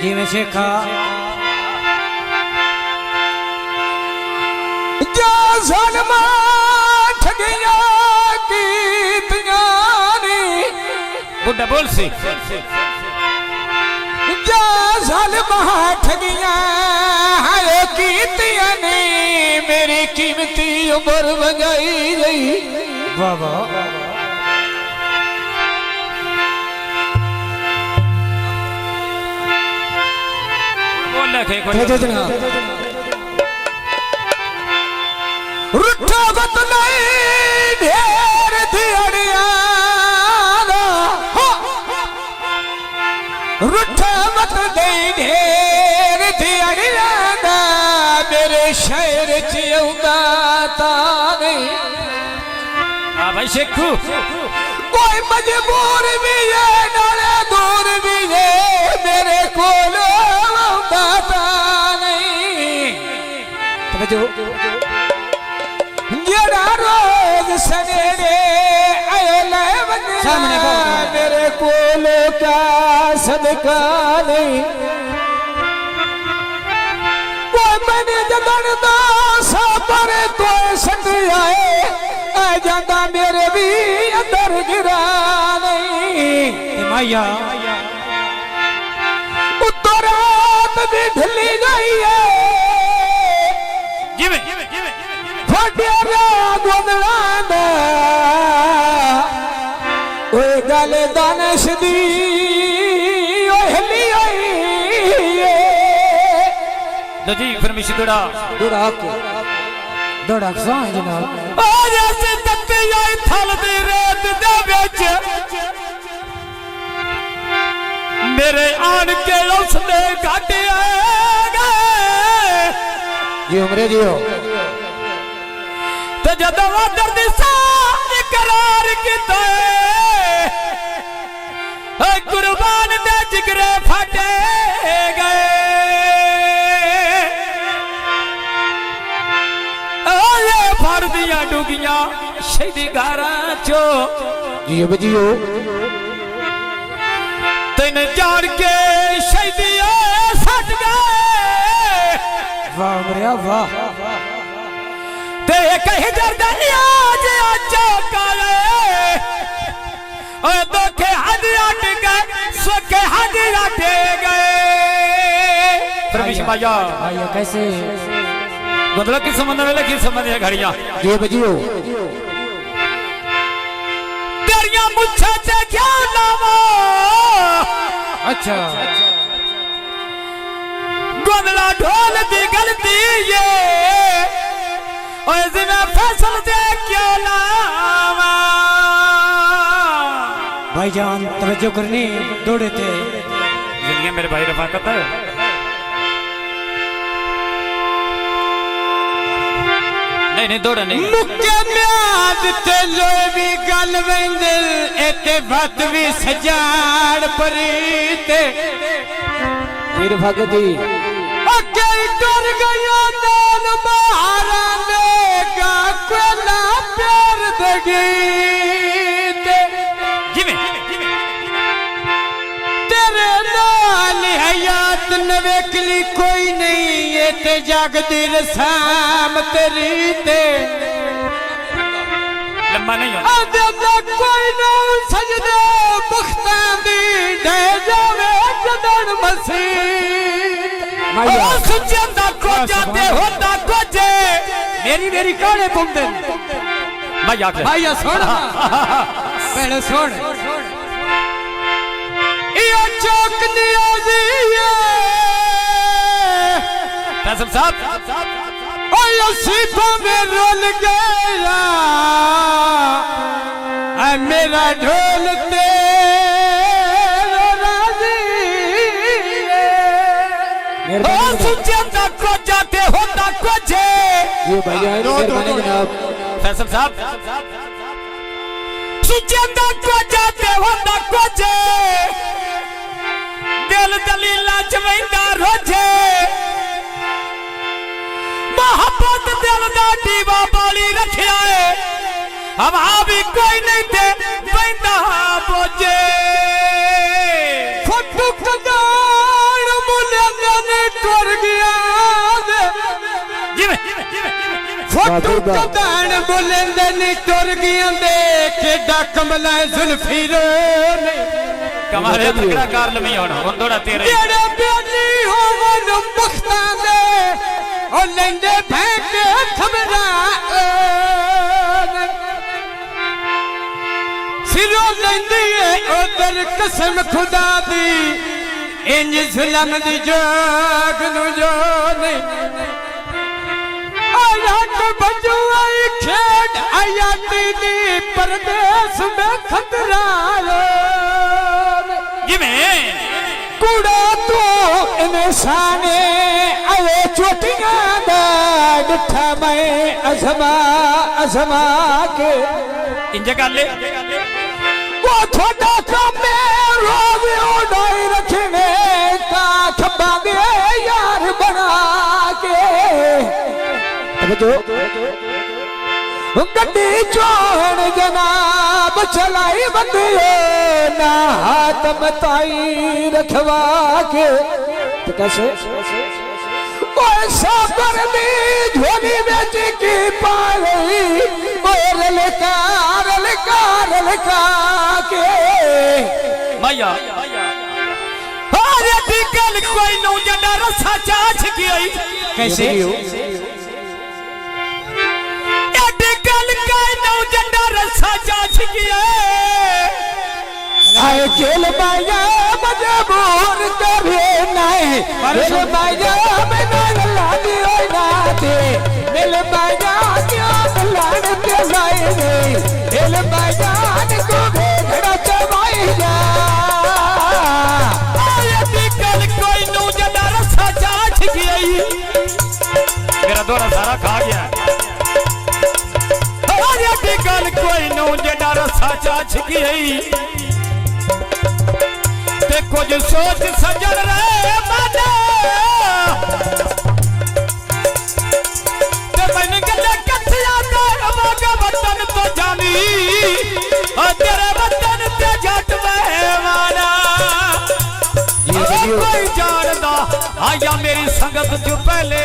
जीव शेखा सलमा ठगिया कीतियां नी बुढ़ा बोल सी जा सलमा ठगिया है कीतियां नी मेरी कीमती उम्र बजाई गई। वाह वाह बोल रखे रुठा बत नहीं ढेर दियाड़िया रुठा बत नहीं ढेर दियाड़िया मेरे शहर चियौदा नहीं। हाँ भाई शेखू कोई मजबूर भी है नाले दूर भी है मेरे को नहीं। जो रोज सवेरे सामने मेरे कोलो का सदका नहीं। कोई मैंने जगन दासा पर तो सट आए आ जाता मेरे भी अंदर गिरा नहीं। माया उत्तरात भी ढली गई है गल दानश दी जी फिर मिशी दौड़ा जनाब आज ऐसे तत्ते आई थल दी रेत दे विच मेरे आन के उसने घट आएगा जी उमरे जियो ते जदों वादर दी सारी करार कीता कुर्बान दे जिगरे फटे गए फड़ दिया डुगिया शहीदी गारा चो जियो तेन जान के शहीदी सट गए। वाह मरिया वाह ते कहीं जरदनिया जे चौकाए और दोखे हद अट गए सोखे हद अटे गए। परमेश माया माया कैसे मतलब किस संबंध में किस संबंध है घड़ियां जियो बजियो तेरियां मुच्छे से क्या नामा अच्छा गोंदला ढोल दी गलती ये और इसमें फैसल दे क्यों लावा। भाईजान तवज्जो करनी दौड़े थे जिंदगी मेरे भाई रफाकत नहीं दौड़ा नहीं मुक्के म्याद ते लोवी गल वेंदल एते भत भी सजाड़ परीते मेरे भगती अगे डर गया नाल मारा लेगा कोला प्यार दगी तेरे नाल हयात नवेकली कोई नहीं ये ते जागदी रसाम तेरी ते लम्बा नहीं हो कोई ना सजदे बख्तां दी ढे जावे जदन मसीह ओ सुचंदा को जाते होता कोजे मेरी काने बुंदे भाई सुन पहले सुन ये चौक नियाजी है फैसल साहब ओ सीफा में रोल गया मेरा ढोल तेरा राजी है सुचंदा को जाते होता कोजे ये भैया जनाब फैसल साहब सुचंदा को जाते होता कोजे दिल दलीला चवेंदा रोजे मोहब्बत दिल दा दीवा बाली रखिया है हवा भी कोई नहीं दे पैदा बोझे फोटू कदार मुले ने टुर गया फोटू कदार मुले ने टुर गया दे केडा कमला जुल्फीरो ने कमारे तकड़ा कार लमी होना हुन थोड़ा तेरे जेड़े बेली होवन मुखता दे ओ लेंदे फेंके खबरा सिरो लेंदी है उधर कसम खुदा दी इंज जुल्म दी जोग नु जो नहीं आया के बजू आई खेड आया दी परदेस में खतरा कूड़ा तो इंसाने आए चोटियां दा डिठा मैं अजमा अजमा के इंज कर ले वो थोड़ा काम रोवे उड़ाई रखने का खब्बा दे यार बना के गड्डी चोण जनाब चलाई बंदियो ना हाथ मताई रखवा के तो कैसे साबर में झोली बेच की पाई और लकार के मैया अरे टिकल कोई नो जड़ा रसा चाछ की आई कैसे आए जेल माया मजबूर करे नहीं जेल माया में लानी होई ना दे दिल माया क्यों लान पे लाई नहीं दिल माया को भेड़ा चबाई जा आए टिकल कोई नो जड़ा रसा चाछ गई मेरा दोरा सारा खा गया गल कोई नो जड़ा रसा चाछ गई ते कुछ सोच सजन रे माना ते मैंने गले कथिया कर मगा वतन तो जानी और तेरे वतन ते जट मेहमाना कोई जानदा आया मेरी संगत जो पहले